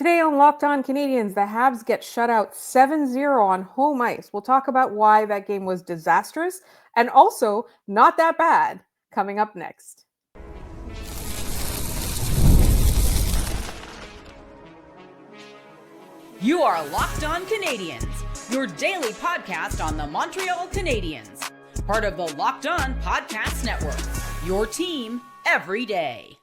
Today on Locked On Canadiens, the Habs get shut out 7-0 on home ice. We'll talk about why that game was disastrous and also not that bad coming up next. You are Locked On Canadiens, your daily podcast on the Montreal Canadiens. Part of the Locked On Podcast Network, your team every day.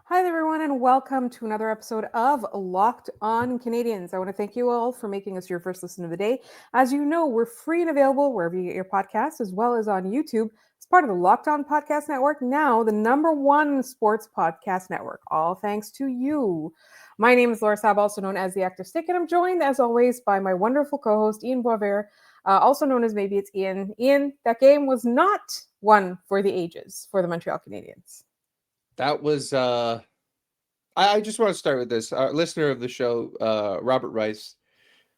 Hi there, everyone, and welcome to another episode of Locked On Canadiens. I want to thank you all for making us your first listen of the day. As you know, we're free and available wherever you get your podcasts, as well as on YouTube. It's part of the Locked On Podcast Network, now the #1 sports podcast network. All thanks to you. My name is Laura Saab, also known as the Active Stick, and I'm joined, as always, by my wonderful co-host, Ian Boisvert, also known as Maybe It's Ian. Ian, that game was not one for the ages for the Montreal Canadiens. That was, I just want to start with this. Our listener of the show, Robert Rice,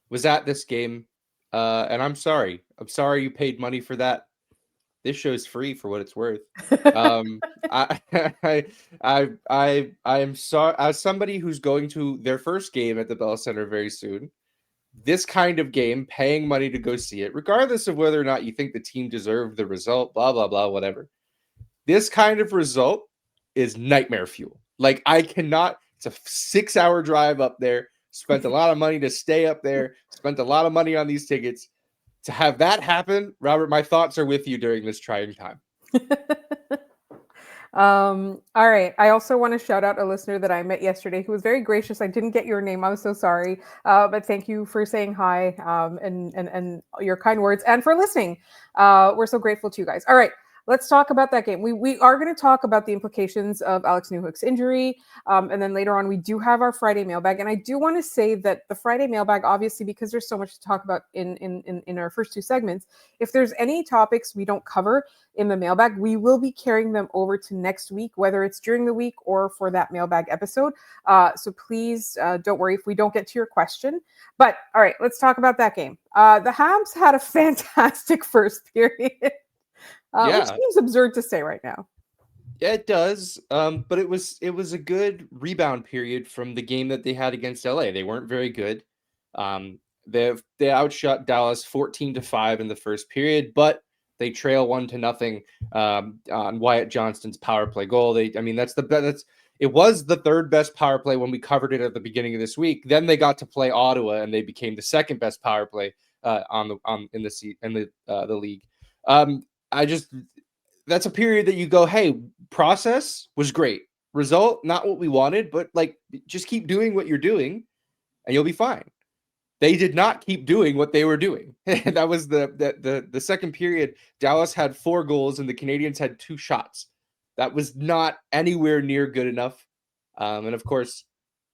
was at this game, and I'm sorry. I'm sorry you paid money for that. This show's free for what it's worth. I am sorry. As somebody who's going to their first game at the Bell Center very soon, this kind of game, paying money to go see it, regardless of whether or not you think the team deserved the result, blah, blah, blah, whatever. This kind of result is nightmare fuel. Like, I cannot, it's a 6-hour drive up there, spent a lot of money to stay up there, spent a lot of money on these tickets. To have that happen, Robert, my thoughts are with you during this trying time. All right. I also want to shout out a listener that I met yesterday who was very gracious. I didn't get your name. I was so sorry. But thank you for saying hi and your kind words and for listening. We're so grateful to you guys. All right. Let's talk about that game. We are going to talk about the implications of Alex Newhook's injury. And then later on, we do have our Friday mailbag. And I do want to say that the Friday mailbag, obviously, because there's so much to talk about in our first two segments, if there's any topics we don't cover in the mailbag, we will be carrying them over to next week, whether it's during the week or for that mailbag episode. So please don't worry if we don't get to your question. But all right, let's talk about that game. The Habs had a fantastic first period. Which seems absurd to say right now. Yeah, it does. But it was a good rebound period from the game that they had against LA. They weren't very good. They outshot Dallas 14-5 in the first period, but they trail 1-0 on Wyatt Johnston's power play goal. It was the third best power play when we covered it at the beginning of this week. Then they got to play Ottawa, and they became the second best power play in the league. That's a period that you go, hey, process was great. Result, not what we wanted, but just keep doing what you're doing and you'll be fine. They did not keep doing what they were doing. That was the second period. Dallas had 4 goals and the Canadiens had 2 shots. That was not anywhere near good enough. And of course,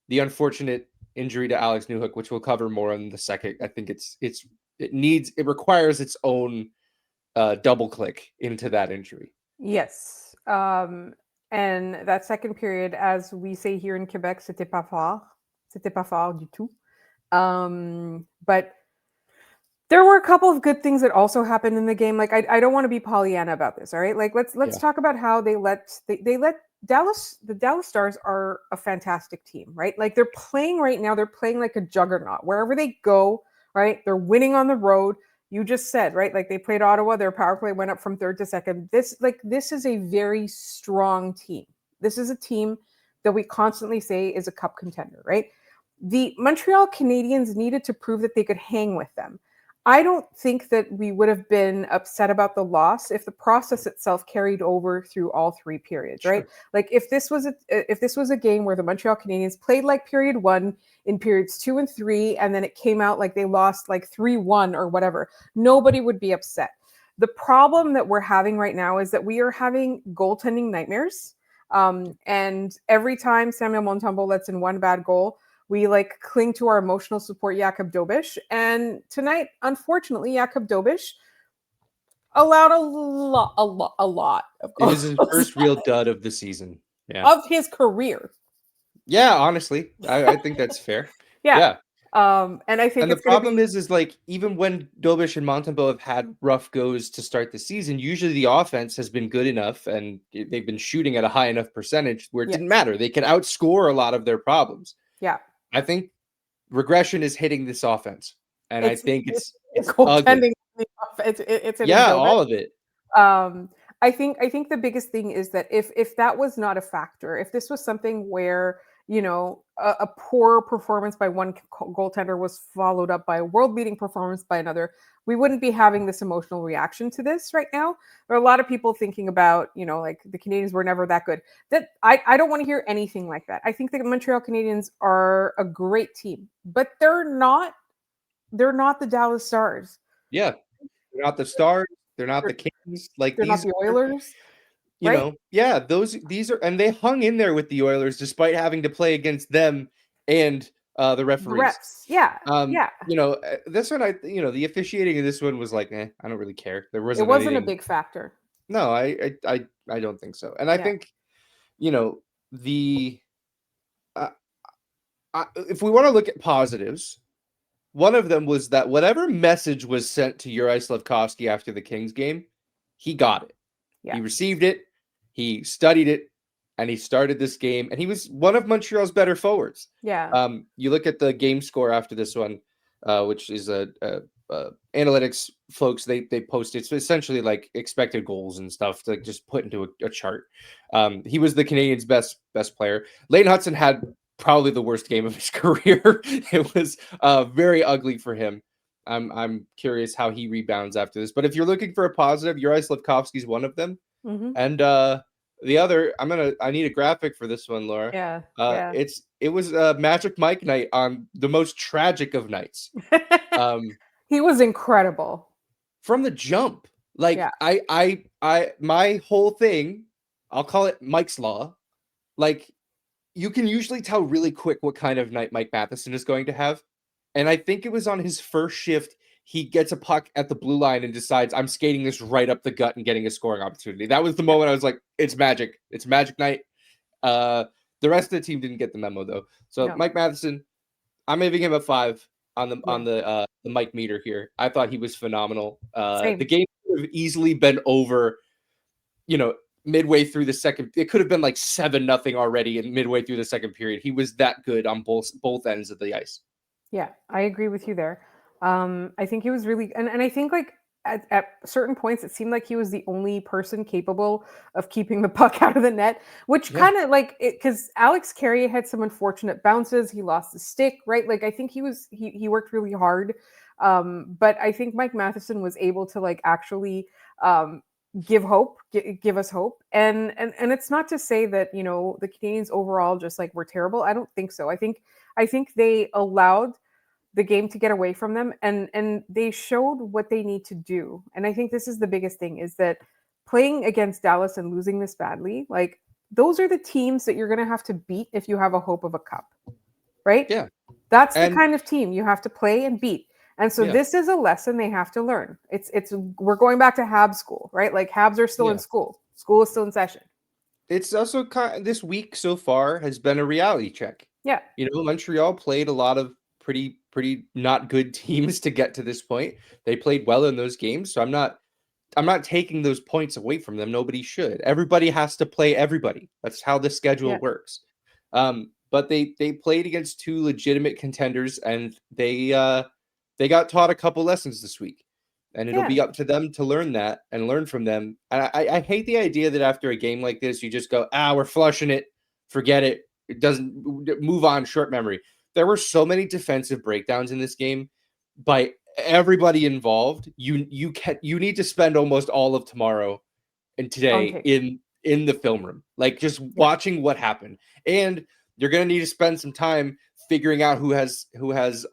the unfortunate injury to Alex Newhook, which we'll cover more in the second. I think it requires its own double click into that injury. Yes. And that second period, as we say here in Quebec, c'était pas fort. C'était pas fort du tout. But there were a couple of good things that also happened in the game. I don't want to be Pollyanna about this. All right. Let's talk about how they let Dallas, the Dallas Stars are a fantastic team, right? They're playing right now. They're playing like a juggernaut wherever they go, right? They're winning on the road. You just said, right? They played Ottawa, their power play went up from third to second. This is a very strong team. This is a team that we constantly say is a cup contender, right? The Montreal Canadiens needed to prove that they could hang with them. I don't think that we would have been upset about the loss if the process itself carried over through all 3 periods, right? Sure. If this was a game where the Montreal Canadiens played like period 1 in periods 2 and 3, and then it came out like they lost 3-1 or whatever, nobody would be upset. The problem that we're having right now is that we are having goaltending nightmares. And every time Samuel Montembeault lets in one bad goal, we cling to our emotional support, Jakub Dobes. And tonight, unfortunately, Jakub Dobes allowed a lot of goals. It was his first real dud of the season. Yeah. Of his career. Yeah, honestly. I think that's fair. Yeah. And I think the problem is even when Dobes and Montembeault have had rough goes to start the season, usually the offense has been good enough and they've been shooting at a high enough percentage where it didn't matter. They can outscore a lot of their problems. Yeah. I think regression is hitting this offense, and I think it's ugly. goaltending. It's hitting Yeah, Dobes. all of it. I think the biggest thing is that if that was not a factor, if this was something where a poor performance by one goaltender was followed up by a world-beating performance by another, we wouldn't be having this emotional reaction to this right now. There are a lot of people thinking about, like the Canadiens were never that good. That I don't want to hear anything like that. I think the Montreal Canadiens are a great team, but they're not the Dallas Stars. Yeah, they're not the Stars. They're not the Kings. Like They're not these the Oilers. yeah, these are, and they hung in there with the Oilers despite having to play against them and the referees. The refs, yeah. This one, the officiating of this one was like, I don't really care. There wasn't. It wasn't anything. a big factor. No, I don't think so. And I think, the if we want to look at positives, one of them was that whatever message was sent to Juraj Slafkovsky after the Kings game, he got it. Yeah. He received it, he studied it, and he started this game. And he was one of Montreal's better forwards. Yeah. You look at the game score after this one, which is analytics folks, they posted. It's essentially like expected goals and stuff to just put into a chart. He was the Canadiens' best player. Lane Hutson had probably the worst game of his career. It was very ugly for him. I'm curious how he rebounds after this. But if you're looking for a positive, Juraj Slafkovsky is one of them. Mm-hmm. And the other, I need a graphic for this one, Laura. Yeah. It was Magic Mike night on the most tragic of nights. He was incredible from the jump. Like my whole thing, I'll call it Mike's Law. Like, you can usually tell really quick what kind of night Mike Matheson is going to have. And I think it was on his first shift, he gets a puck at the blue line and decides, I'm skating this right up the gut and getting a scoring opportunity. That was the moment I was like, it's magic. It's magic night. The rest of the team didn't get the memo, though. So Mike Matheson, I'm giving him a 5 on the Mike meter here. I thought he was phenomenal. The game could have easily been over, midway through the second. It could have been like 7-0 already and midway through the second period. He was that good on both ends of the ice. Yeah, I agree with you there. I think he was really, and I think like at certain points, it seemed like he was the only person capable of keeping the puck out of the net, which kind of like it, because Alex Carrier had some unfortunate bounces. He lost the stick, right? Like I think he worked really hard. But I think Mike Matheson was able to like actually give us hope. And it's not to say that, the Canadiens overall just like were terrible. I don't think so. I think they allowed the game to get away from them and they showed what they need to do. And I think this is the biggest thing, is that playing against Dallas and losing this badly, like those are the teams that you're going to have to beat if you have a hope of a cup, right? Yeah. That's the kind of team you have to play and beat. And so this is a lesson they have to learn. We're going back to Habs school, right? Like Habs are still in school. School is still in session. It's also this week so far has been a reality check. Yeah. Montreal played a lot of pretty not good teams to get to this point. They played well in those games. So I'm not taking those points away from them. Nobody should. Everybody has to play everybody. That's how the schedule works. But they played against two legitimate contenders, and they got taught a couple lessons this week, and it'll be up to them to learn that and learn from them. And I hate the idea that after a game like this, you just go, we're flushing it, forget it. It doesn't move on, short memory. There were so many defensive breakdowns in this game by everybody involved. You need to spend almost all of tomorrow and today in the film room, like just watching what happened. And you're going to need to spend some time figuring out who has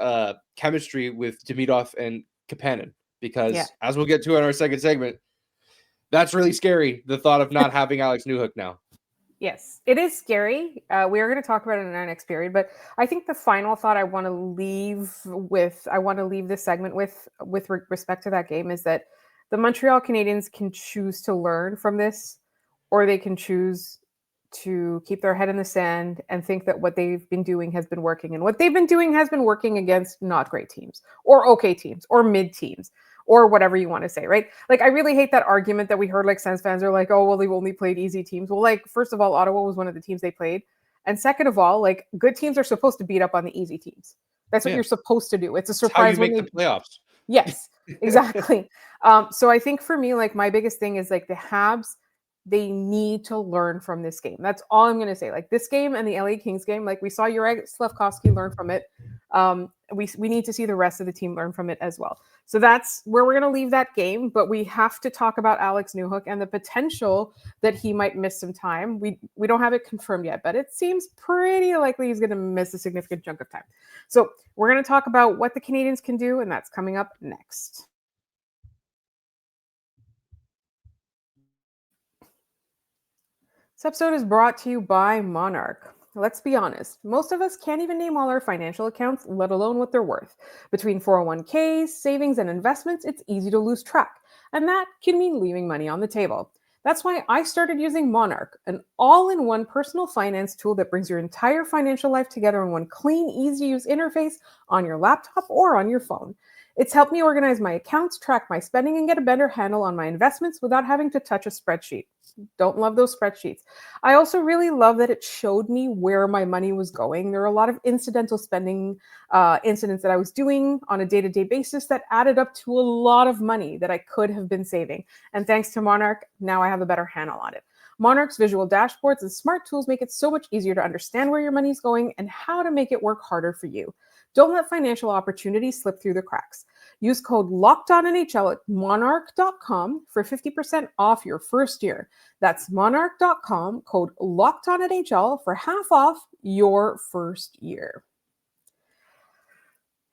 chemistry with Demidov and Kapanen, because as we'll get to in our second segment, that's really scary. The thought of not having Alex Newhook now. Yes, it is scary. We are going to talk about it in our next period, but I think the final thought I want to leave this segment with respect to that game is that the Montreal Canadiens can choose to learn from this, or they can choose to keep their head in the sand and think that what they've been doing has been working. And what they've been doing has been working against not great teams or okay teams or mid teams or whatever you want to say, right? Like, I really hate that argument that we heard, like, Sens fans are like, oh, well, they've only played easy teams. Well, like, first of all, Ottawa was one of the teams they played. And second of all, like good teams are supposed to beat up on the easy teams. That's what Yeah. you're supposed to do. It's a It's how surprise you when make they the playoffs. Yes, exactly. So I think for me, like my biggest thing is like the Habs, they need to learn from this game. That's all I'm gonna say. Like this game and the LA Kings game, like we saw Juraj Slafkovsky learn from it. We need to see the rest of the team learn from it as well. So that's where we're gonna leave that game. But we have to talk about Alex Newhook and the potential that he might miss some time. We don't have it confirmed yet, but it seems pretty likely he's gonna miss a significant chunk of time. So we're gonna talk about what the Canadiens can do, and that's coming up next. This episode is brought to you by Monarch. Let's be honest, most of us can't even name all our financial accounts, let alone what they're worth. Between 401ks, savings, and investments, it's easy to lose track, and that can mean leaving money on the table. That's why I started using Monarch, an all-in-one personal finance tool that brings your entire financial life together in one clean, easy-to-use interface on your laptop or on your phone. It's helped me organize my accounts, track my spending, and get a better handle on my investments without having to touch a spreadsheet. Don't love those spreadsheets. I also really love that it showed me where my money was going. There are a lot of incidental spending incidents that I was doing on a day-to-day basis that added up to a lot of money that I could have been saving. And thanks to Monarch, now I have a better handle on it. Monarch's visual dashboards and smart tools make it so much easier to understand where your money's going and how to make it work harder for you. Don't let financial opportunities slip through the cracks. Use code LOCKEDONNHL at monarch.com for 50% off your first year. That's monarch.com, code LOCKEDONNHL for half off your first year.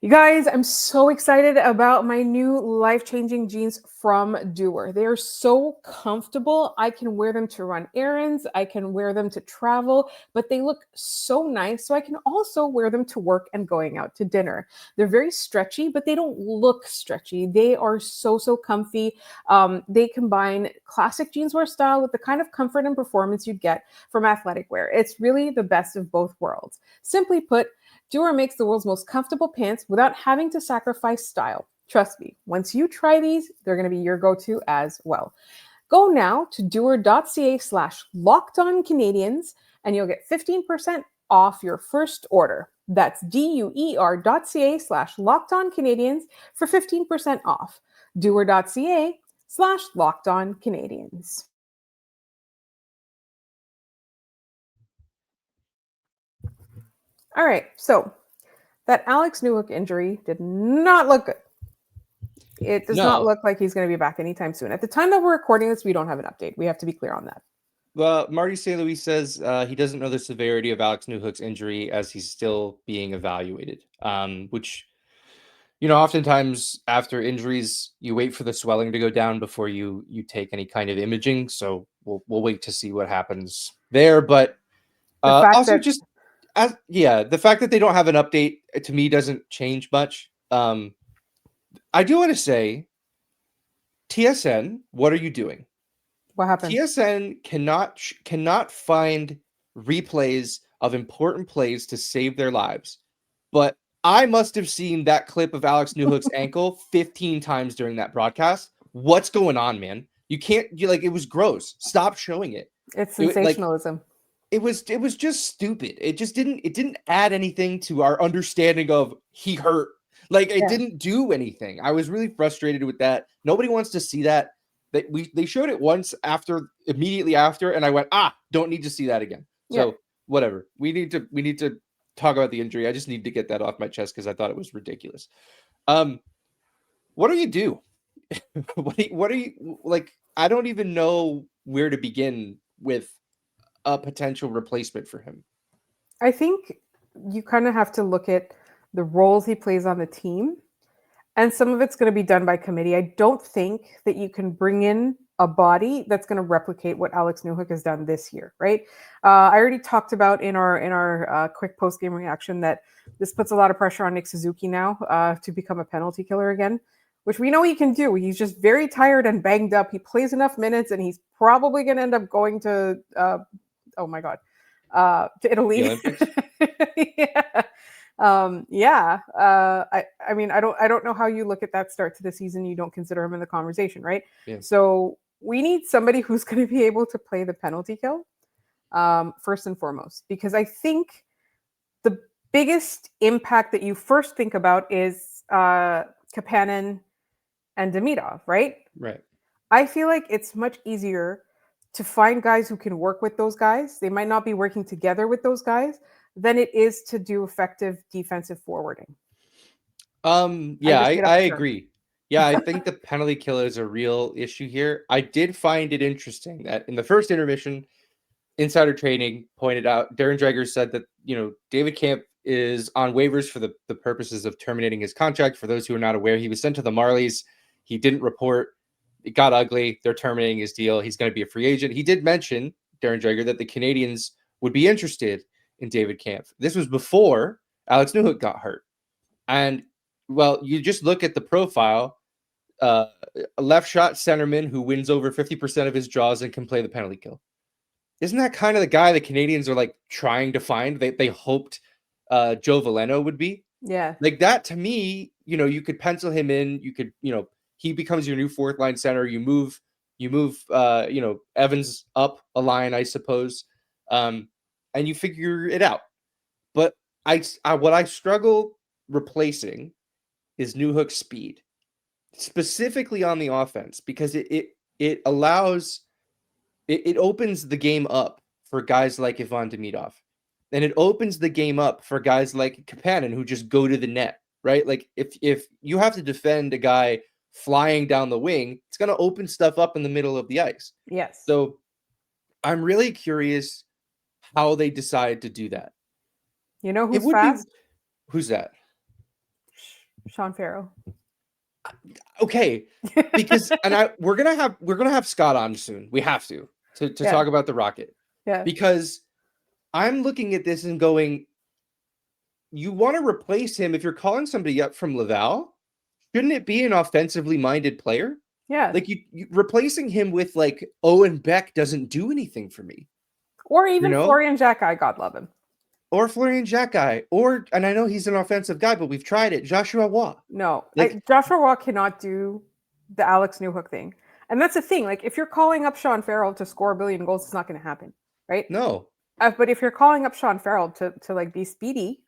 You guys, I'm so excited about my new life-changing jeans from Doer. They are so comfortable. I can wear them to run errands. I can wear them to travel, but they look so nice. So I can also wear them to work and going out to dinner. They're very stretchy, but they don't look stretchy. They are so comfy. They combine classic jeanswear style with the kind of comfort and performance you get from athletic wear. It's really the best of both worlds. Simply put, Doer makes the world's most comfortable pants without having to sacrifice style. Trust me, once you try these, they're going to be your go-to as well. Go now to doer.ca/lockedoncanadians and you'll get 15% off your first order. That's DUER.ca/lockedoncanadians for 15% off. Doer.ca/lockedoncanadians. All right, so that Alex Newhook injury did not look good. It does not look like he's going to be back anytime soon. At the time that we're recording this, we don't have an update. We have to be clear on that. Well, Marty St. Louis says he doesn't know the severity of Alex Newhook's injury as he's still being evaluated, which, oftentimes after injuries, you wait for the swelling to go down before you take any kind of imaging. So we'll wait to see what happens there. But also the fact that they don't have an update to me doesn't change much. I do want to say, TSN, what are you doing? What happened? TSN cannot find replays of important plays to save their lives. But I must have seen that clip of Alex Newhook's ankle 15 times during that broadcast. What's going on, man? It was gross. Stop showing it. It's sensationalism. It was just stupid. It didn't add anything to our understanding of he hurt. It didn't do anything. I was really frustrated with that. Nobody wants to see that. They showed it once immediately after, and I went, don't need to see that again. So whatever. We need to talk about the injury. I just need to get that off my chest because I thought it was ridiculous. What do you do? what are you like? I don't even know where to begin with a potential replacement for him. I think you kind of have to look at the roles he plays on the team, and some of it's going to be done by committee. I don't think that you can bring in a body that's going to replicate what Alex Newhook has done this year, right? I already talked about in our quick post-game reaction that this puts a lot of pressure on Nick Suzuki now to become a penalty killer again, which we know he can do. He's just very tired and banged up. He plays enough minutes, and he's probably going to end up going to to Italy. I mean, I don't know how you look at that start to the season. You don't consider him in the conversation, right? Yeah. So we need somebody who's going to be able to play the penalty kill. first and foremost, because I think the biggest impact that you first think about is Kapanen and Demidov, right? Right. I feel like it's much easier to find guys who can work with those guys. They might not be working together with those guys than it is to do effective defensive forwarding. Yeah, just made up I a term. agree. Yeah, I think the penalty kill is a real issue here. I did find it interesting that in the first intermission, Insider Trading pointed out, Darren Dreger said that, David Kampf is on waivers for the purposes of terminating his contract. For those who are not aware, he was sent to the Marlies. He didn't report. It got ugly. They're terminating his deal. He's going to be a free agent. He did mention, Darren Dreger, that the Canadiens would be interested in David Kampf. This was before Alex Newhook got hurt. And, well, you just look at the profile, a left shot centerman who wins over 50% of his draws and can play the penalty kill. Isn't that kind of the guy the Canadiens are like trying to find? They hoped Joe Veleno would be. Yeah. Like that to me, you could pencil him in. You could, he becomes your new fourth line center. You move, Evans up a line, I suppose, and you figure it out. But what I struggle replacing is Newhook's speed, specifically on the offense, because it allows. It opens the game up for guys like Ivan Demidov. And it opens the game up for guys like Kapanen who just go to the net, right? Like if you have to defend a guy flying down the wing, it's going to open stuff up in the middle of the ice. Yes. So I'm really curious how they decide to do that. You know who's fast? Who's that? Sean Farrell. Okay. Because we're gonna have Scott on soon. We have to talk about the Rocket. Yeah. Because I'm looking at this and going, you want to replace him if you're calling somebody up from Laval? Shouldn't it be an offensively minded player? Yeah. Like you replacing him with like Owen Beck doesn't do anything for me. Or even Florian Jacki, God love him. Or Florian Jacki. And I know he's an offensive guy, but we've tried it. Joshua Waugh. No. Joshua Waugh cannot do the Alex Newhook thing. And that's the thing. Like, if you're calling up Sean Farrell to score 1 billion goals, it's not going to happen, right? No. But if you're calling up Sean Farrell to like be speedy,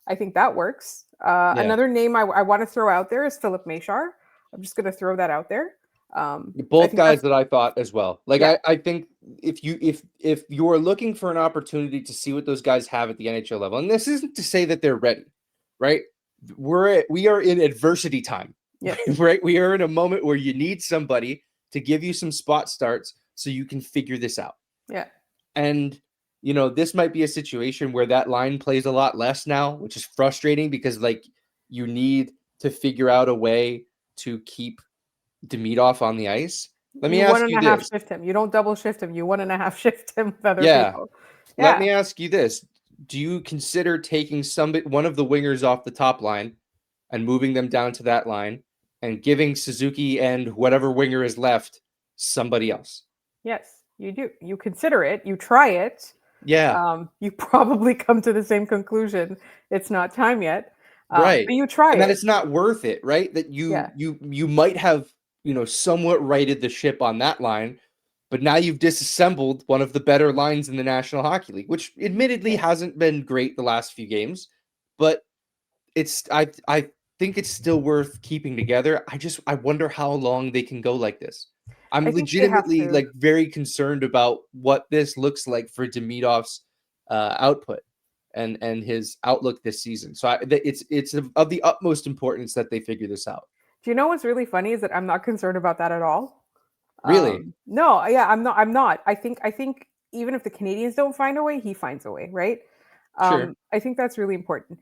I think that works. Another name I want to throw out there is Filip Mesar. I'm just going to throw that out there. Both guys that I thought as well. Like, yeah. I think if you are looking for an opportunity to see what those guys have at the NHL level, and this isn't to say that they're ready, right? We are in adversity time, right? We are in a moment where you need somebody to give you some spot starts so you can figure this out. Yeah. And, this might be a situation where that line plays a lot less now, which is frustrating because like you need to figure out a way to keep Demidov on the ice. Let me ask you this. Shift him. You don't double shift him. You 1.5 shift him with other people. Yeah. Let me ask you this. Do you consider taking one of the wingers off the top line and moving them down to that line and giving Suzuki and whatever winger is left somebody else? Yes, you do. You consider it. You try it. Yeah. You probably come to the same conclusion. It's not time yet. Right. But you try and it. that it's not worth it, right? That you might have, somewhat righted the ship on that line, but now you've disassembled one of the better lines in the National Hockey League, which admittedly hasn't been great the last few games, but I think it's still worth keeping together. I wonder how long they can go like this. I'm legitimately like very concerned about what this looks like for Demidov's output and his outlook this season. So it's of the utmost importance that they figure this out. Do you know what's really funny is that I'm not concerned about that at all. Really? No, yeah, I'm not. I think even if the Canadiens don't find a way, he finds a way, right? Sure. I think that's really important.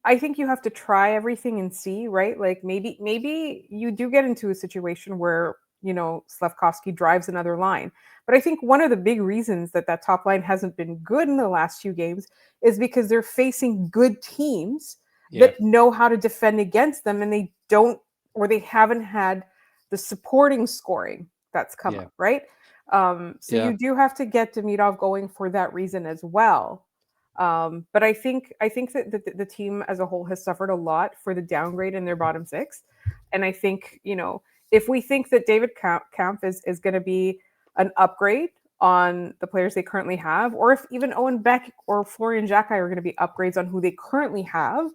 I think you have to try everything and see, right? Like maybe you do get into a situation where, Slafkovsky drives another line. But I think one of the big reasons that top line hasn't been good in the last few games is because they're facing good teams that know how to defend against them, and they don't, or they haven't had the supporting scoring that's come up, right? You do have to get Demidov going for that reason as well. But I think that the team as a whole has suffered a lot for the downgrade in their bottom six. And I think, if we think that David Kampf is going to be an upgrade, on the players they currently have, or if even Owen Beck or Florian Xhekaj are going to be upgrades on who they currently have,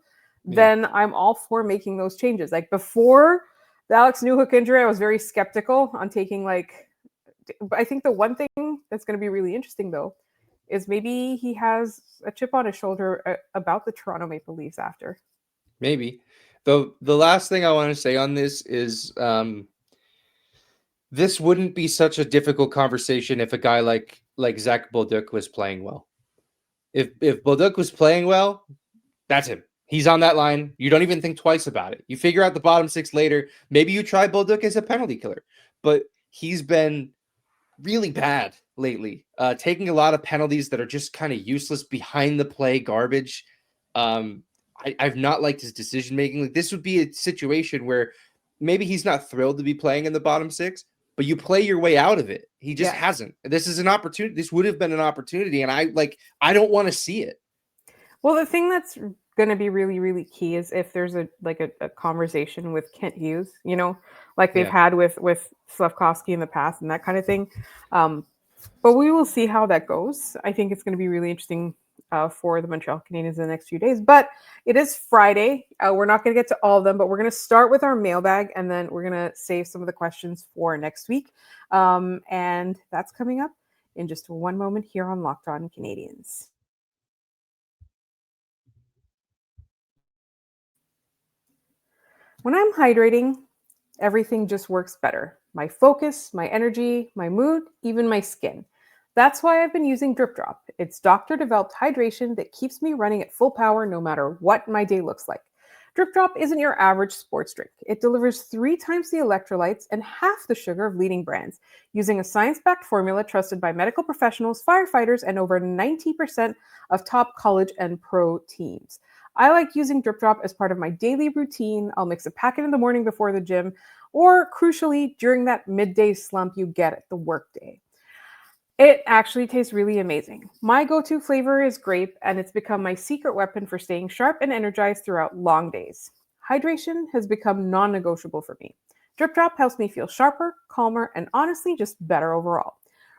then I'm all for making those changes. Like before the Alex Newhook injury, I was very skeptical on taking I think the one thing that's going to be really interesting though is maybe he has a chip on his shoulder about the Toronto Maple Leafs after. Maybe. The last thing I want to say on this is this wouldn't be such a difficult conversation if a guy like Zach Bolduc was playing well. If Bolduc was playing well, that's him. He's on that line. You don't even think twice about it. You figure out the bottom six later. Maybe you try Bolduc as a penalty killer. But he's been really bad lately, taking a lot of penalties that are just kind of useless, behind the play garbage. I've not liked his decision making. Like, this would be a situation where maybe he's not thrilled to be playing in the bottom six, but you play your way out of it. He just hasn't. This is an opportunity. This would have been an opportunity, and I don't want to see it. Well, the thing that's going to be really, really key is if there's a conversation with Kent Hughes, like they've had with Slafkovsky in the past and that kind of thing. But we will see how that goes. I think it's going to be really interesting for the Montreal Canadiens in the next few days. But it is Friday. We're not going to get to all of them, but we're going to start with our mailbag, and then we're going to save some of the questions for next week. And that's coming up in just one moment here on Locked On Canadiens. When I'm hydrating, everything just works better. My focus, my energy, my mood, even my skin. That's why I've been using Drip Drop. It's doctor-developed hydration that keeps me running at full power no matter what my day looks like. Drip Drop isn't your average sports drink. It delivers 3 times the electrolytes and half the sugar of leading brands, using a science-backed formula trusted by medical professionals, firefighters, and over 90% of top college and pro teams. I like using Drip Drop as part of my daily routine. I'll mix a packet in the morning before the gym, or crucially, during that midday slump you get at the workday. It actually tastes really amazing. My go-to flavor is grape, and it's become my secret weapon for staying sharp and energized throughout long days. Hydration has become non-negotiable for me. Drip Drop helps me feel sharper, calmer, and honestly just better overall.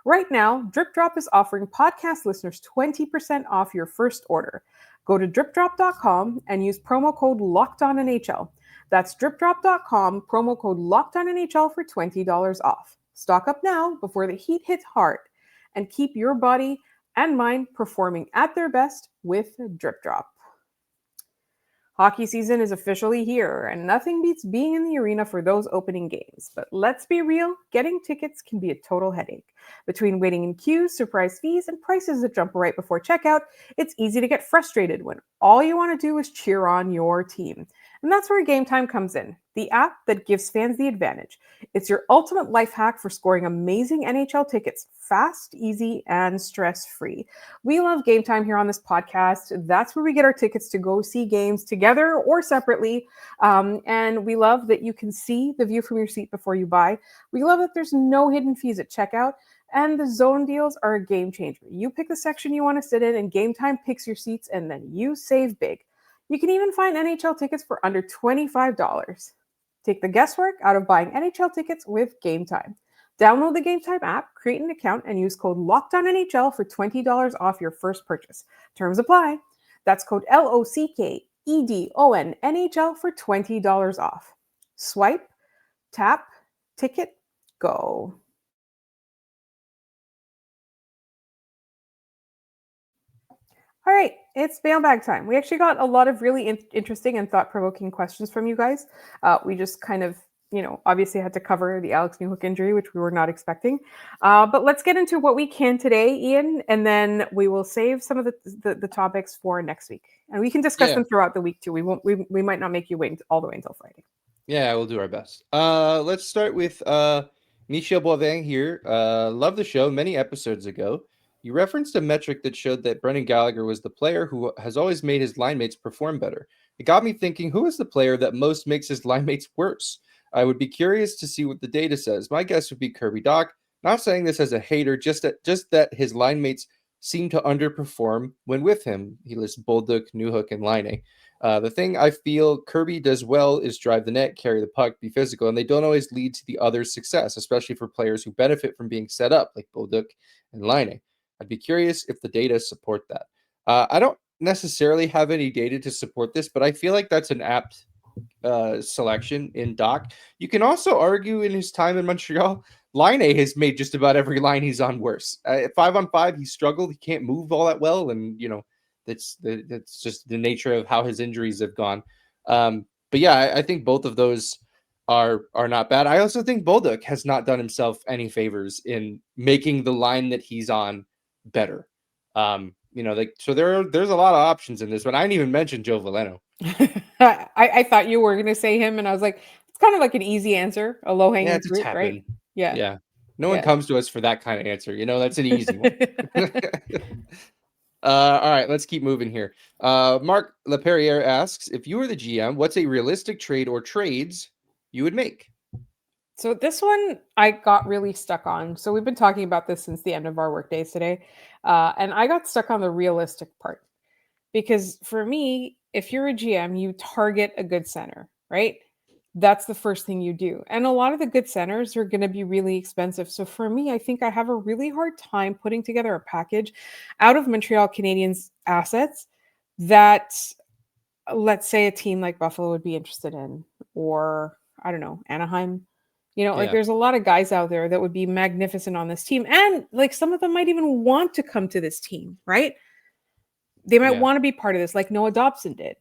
Right now, Drip Drop is offering podcast listeners 20% off your first order. Go to dripdrop.com and use promo code LOCKEDONNHL. That's dripdrop.com, promo code LOCKEDONNHL for $20 off. Stock up now before the heat hits hard, and keep your body and mind performing at their best with Drip Drop. Hockey season is officially here, and nothing beats being in the arena for those opening games. But let's be real, getting tickets can be a total headache. Between waiting in queues, surprise fees, and prices that jump right before checkout, it's easy to get frustrated when all you want to do is cheer on your team. And that's where Game Time comes in, the app that gives fans the advantage. It's your ultimate life hack for scoring amazing NHL tickets fast, easy, and stress-free. We love Game Time here on this podcast. That's where we get our tickets to go see games together or separately. And we love that you can see the view from your seat before you buy. We love that there's no hidden fees at checkout. And the zone deals are a game changer. You pick the section you want to sit in, and Game Time picks your seats, and then you save big. You can even find NHL tickets for under $25. Take the guesswork out of buying NHL tickets with Game Time. Download the Game Time app, create an account, and use code LOCKEDONNHL for $20 off your first purchase. Terms apply. That's code LOCKEDONNHL for $20 off. Swipe, tap, ticket, go. All right, it's mailbag time. We actually got a lot of really interesting and thought-provoking questions from you guys. We just kind of, obviously had to cover the Alex Newhook injury, which we were not expecting. But let's get into what we can today, Ian, and then we will save some of the topics for next week. And we can discuss them throughout the week too. We might not make you wait all the way until Friday. Yeah, we'll do our best. Let's start with Michel Boivin here. Love the show. Many episodes ago, you referenced a metric that showed that Brendan Gallagher was the player who has always made his line mates perform better. It got me thinking, who is the player that most makes his line mates worse? I would be curious to see what the data says. My guess would be Kirby Dach. Not saying this as a hater, just that his line mates seem to underperform when with him. He lists Bolduc, Newhook, and Laine. The thing I feel Kirby does well is drive the net, carry the puck, be physical, and they don't always lead to the other's success, especially for players who benefit from being set up, like Bolduc and Laine. I'd be curious if the data support that. I don't necessarily have any data to support this, but I feel like that's an apt selection in Doc. You can also argue in his time in Montreal, Laine has made just about every line he's on worse. At 5-on-5, he struggled. He can't move all that well, and that's just the nature of how his injuries have gone. But yeah, I think both of those are not bad. I also think Bolduc has not done himself any favors in making the line that he's on better. So there's a lot of options in this one. I didn't even mention Joe Veleno. I thought you were going to say him, and I was like, it's kind of like an easy answer, a low hanging fruit, right? Yeah. No one comes to us for that kind of answer. That's an easy one. All right, let's keep moving here. Mark Laperriere asks, if you were the GM, what's a realistic trade or trades you would make? So this one I got really stuck on. So we've been talking about this since the end of our work days today. And I got stuck on the realistic part. Because for me, if you're a GM, you target a good center, right? That's the first thing you do. And a lot of the good centers are going to be really expensive. So for me, I think I have a really hard time putting together a package out of Montreal Canadiens assets that, let's say, a team like Buffalo would be interested in, or I don't know, Anaheim. Like there's a lot of guys out there that would be magnificent on this team. And like some of them might even want to come to this team, right? They might want to be part of this, like Noah Dobson did.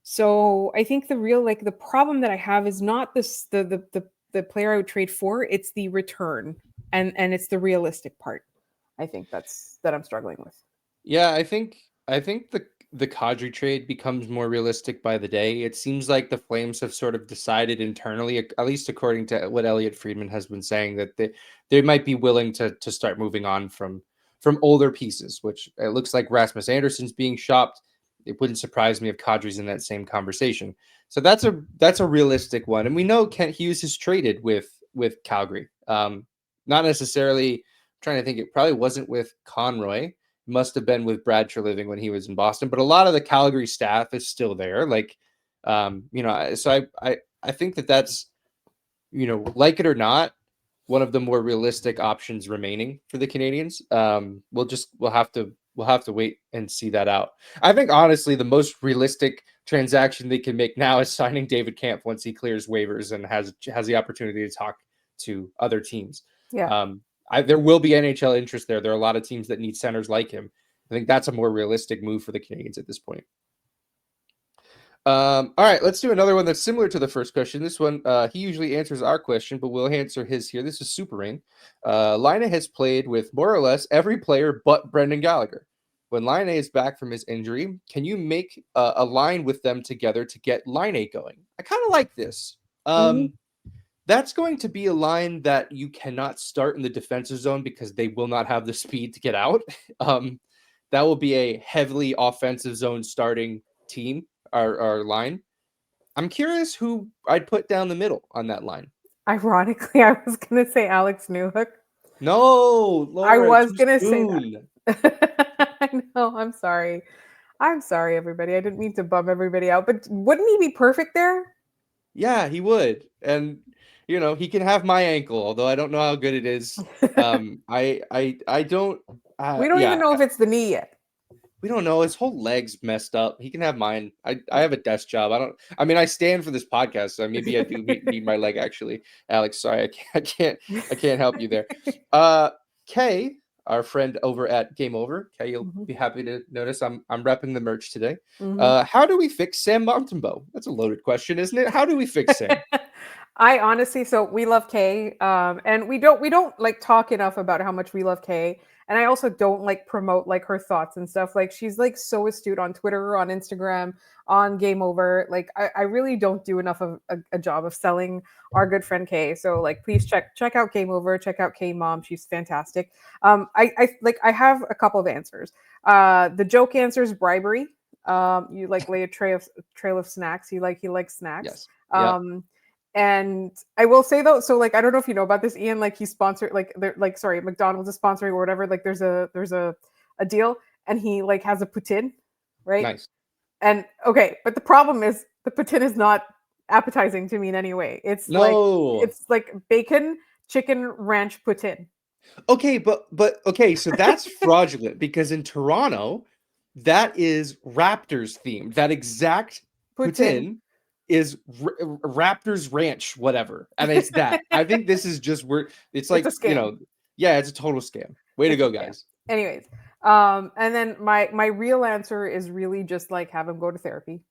So I think the problem that I have is not this the player I would trade for, it's the return and it's the realistic part. I think that I'm struggling with. Yeah, I think the Kadri trade becomes more realistic by the day. It seems like the Flames have sort of decided internally, at least according to what Elliot Friedman has been saying, that they might be willing to start moving on from older pieces, which it looks like Rasmus Anderson's being shopped. It wouldn't surprise me if Kadri's in that same conversation. So that's a realistic one. And we know Kent Hughes is traded with Calgary. Not necessarily, I'm trying to think, it probably wasn't with Conroy. Must have been with Brad Treliving when he was in Boston, but a lot of the Calgary staff is still there. So I think that's, like it or not, one of the more realistic options remaining for the Canadiens. We'll have to wait and see that out. I think honestly, the most realistic transaction they can make now is signing David Kampf once he clears waivers and has the opportunity to talk to other teams. Yeah. There will be NHL interest there. There are a lot of teams that need centers like him. I think that's a more realistic move for the Canadiens at this point. All right, let's do another one that's similar to the first question. This one, he usually answers our question, but we'll answer his here. This is Super Rain. Laine has played with more or less every player but Brendan Gallagher. When Laine is back from his injury, can you make a line with them together to get Laine going? I kind of like this. That's going to be a line that you cannot start in the defensive zone because they will not have the speed to get out. That will be a heavily offensive zone starting team, our line. I'm curious who I'd put down the middle on that line. Ironically, I was going to say Alex Newhook. No, Laura, I was going to say that. I know, I'm sorry. I'm sorry, everybody. I didn't mean to bum everybody out, but wouldn't he be perfect there? Yeah, he would. And he can have my ankle, although I don't know how good it is. I don't. We don't even know if it's the knee yet. We don't know. His whole leg's messed up. He can have mine. I have a desk job. I stand for this podcast, so maybe I do need my leg actually. Alex, sorry, I can't help you there. Kay, our friend over at Game Over, Kay, you'll be happy to notice I'm repping the merch today. How do we fix Sam Montembeault? That's a loaded question, isn't it? How do we fix Sam? I honestly, so we love Kay, and we don't like talk enough about how much we love Kay. And I also don't like promote like her thoughts and stuff. Like she's like so astute on Twitter, on Instagram, on Game Over. Like I really don't do enough of a job of selling our good friend Kay. So like please check out Game Over, check out Kay Mom. She's fantastic. I have a couple of answers. The joke answer is bribery. You like lay a trail of snacks. He likes snacks. Yes. And I will say though, so like I don't know if you know about this, Ian. Like he's sponsored, McDonald's is sponsoring or whatever. Like there's a a deal, and he like has a poutine, right? Nice. And okay, but the problem is the poutine is not appetizing to me in any way. It's No. like bacon chicken ranch poutine. Okay, but okay, so that's fraudulent because in Toronto, that is Raptors themed. That exact poutine is Raptors Ranch, whatever, and it's that. I think this is just where it's like It's a scam. Yeah, it's a total scam. Way to go, guys. Anyways, and then my real answer is really just like have him go to therapy.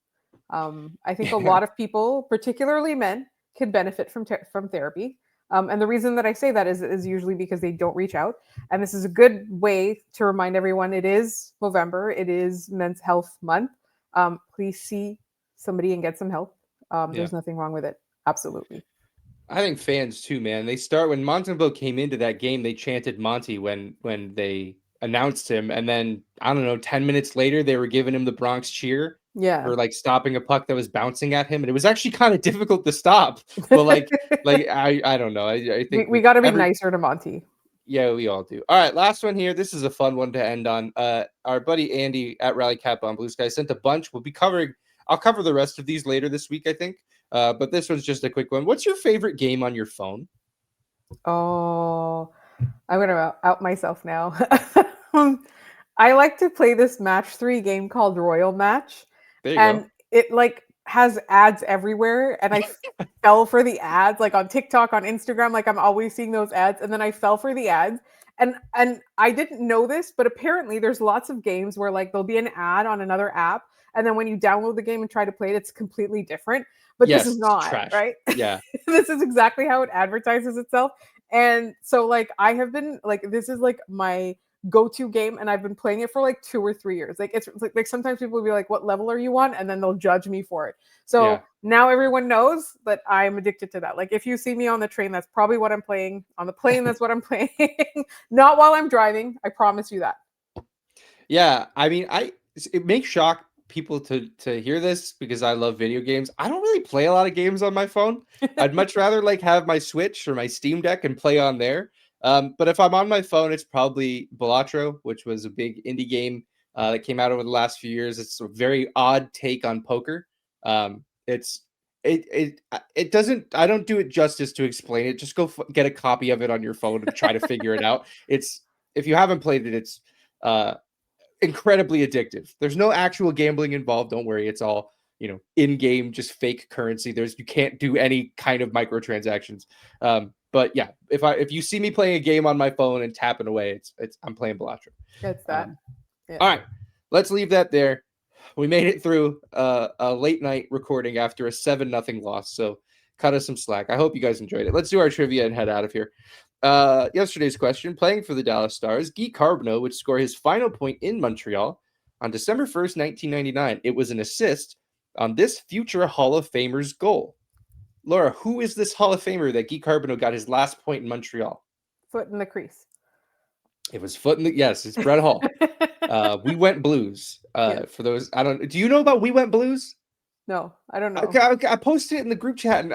I think a lot of people, particularly men, can benefit from therapy. And the reason that I say that is usually because they don't reach out. And this is a good way to remind everyone it is November. It is Men's Health Month. Please see somebody and get some help. There's nothing wrong with it. Absolutely. I think fans too, man. They start when Montembeault came into that game, they chanted Monty when they announced him. And then, I don't know, 10 minutes later, they were giving him the Bronx cheer. Yeah. For like stopping a puck that was bouncing at him, and it was actually kind of difficult to stop. But like I don't know. I think we got to be nicer to Monty. Yeah, we all do. All right, last one here. This is a fun one to end on. Our buddy Andy at Rally Cap on Blue Sky sent a bunch. We'll be covering. I'll cover the rest of these later this week, I think. But this one's just a quick one. What's your favorite game on your phone? Oh, I'm gonna out myself now. I like to play this match 3 game called Royal Match. And it like has ads everywhere, and I fell for the ads, like on TikTok, on Instagram, like I'm always seeing those ads, and then I fell for the ads, and I didn't know this, but apparently there's lots of games where like there'll be an ad on another app, and then when you download the game and try to play it, it's completely different. But Yes, this is not trash. right. Yeah, This is exactly how it advertises itself, and so like I have been like, this is like my go-to game, and I've been playing it for like 2 or 3 years. Like it's like sometimes people will be like, what level are you on, and then they'll judge me for it. So now everyone knows that I'm addicted to that. Like if you see me on the train, that's probably what I'm playing. On the plane, that's what I'm playing. Not while I'm driving, I promise you that. Yeah, I mean, it may shock people to hear this because I love video games. I don't really play a lot of games on my phone. I'd much rather like have my Switch or my Steam Deck and play on there. But if I'm on my phone, it's probably Balatro, which was a big indie game that came out over the last few years. It's a very odd take on poker. It doesn't. I don't do it justice to explain it. Just go get a copy of it on your phone and try to figure it out. If you haven't played it, it's incredibly addictive. There's no actual gambling involved. Don't worry. It's all in-game, just fake currency. You can't do any kind of microtransactions. But yeah, if you see me playing a game on my phone and tapping away, I'm playing Balatro. It's that. All right, let's leave that there. We made it through a late night recording after a 7-0 loss, so cut us some slack. I hope you guys enjoyed it. Let's do our trivia and head out of here. Yesterday's question: playing for the Dallas Stars, Guy Carbonneau would score his final point in Montreal on December 1st, 1999. It was an assist on this future Hall of Famer's goal. Laura, who is this Hall of Famer that Guy Carbonneau got his last point in Montreal? Foot in the crease. It was foot in the... Yes, it's Brett Hall. We Went Blues. For those... Do you know about We Went Blues? No, I don't know. I posted it in the group chat, and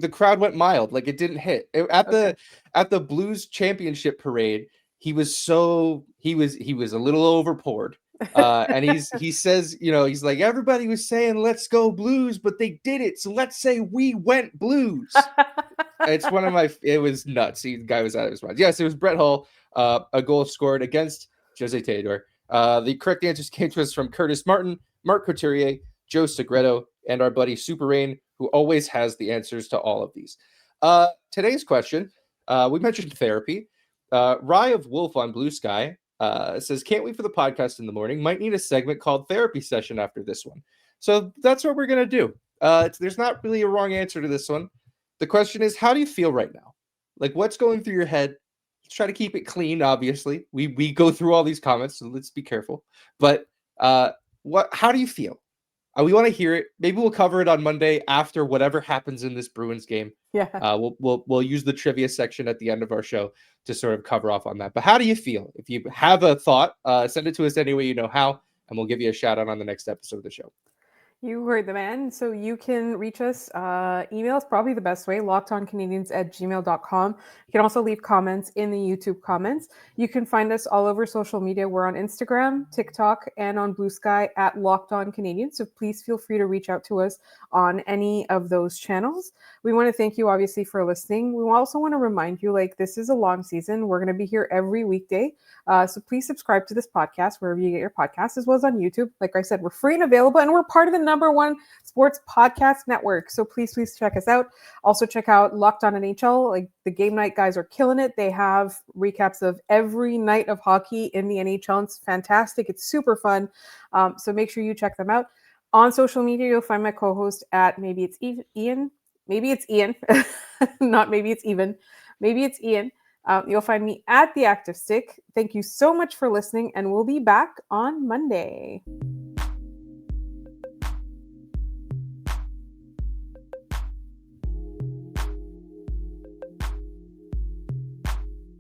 the crowd went mild. Like, it didn't hit. At the Blues championship parade, he was a little overpoured. And he says, he's like, everybody was saying let's go Blues, but they did it, so let's say we went Blues. It's it was nuts. The guy was out of his mind. Yes, it was Brett Hull, a goal scored against Jose Theodore. The correct answers came to us from Curtis Martin, Mark Couturier, Joe Segreto, and our buddy Super Rain, who always has the answers to all of these. Today's question, we mentioned therapy. Rye of Wolf on Blue Sky says, can't wait for the podcast in the morning. Might need a segment called therapy session after this one. So that's what we're going to do. There's not really a wrong answer to this one. The question is, how do you feel right now? Like, what's going through your head? Let's try to keep it clean, obviously. We go through all these comments, so let's be careful. But how do you feel? We want to hear it. Maybe we'll cover it on Monday after whatever happens in this Bruins game. Yeah. We'll use the trivia section at the end of our show to sort of cover off on that. But how do you feel? If you have a thought, send it to us any way you know how, and we'll give you a shout out on the next episode of the show. You heard the man. So you can reach us. Email is probably the best way, lockedoncanadians@gmail.com. You can also leave comments in the YouTube comments. You can find us all over social media. We're on Instagram, TikTok, and on Blue Sky at Locked On Canadians. So please feel free to reach out to us on any of those channels. We want to thank you, obviously, for listening. We also want to remind you, like, this is a long season. We're going to be here every weekday. So please subscribe to this podcast wherever you get your podcasts, as well as on YouTube. Like I said, we're free and available, and we're part of the #1 sports podcast network. So please check us out. Also check out Locked On NHL. Like, the game night guys are killing it. They have recaps of every night of hockey in the NHL. It's fantastic. It's super fun. So make sure you check them out. On social media, you'll find my co-host at maybe it's Ian. Maybe it's Ian. Not maybe it's even. Maybe it's Ian. You'll find me at The Active Stick. Thank you so much for listening, and we'll be back on Monday.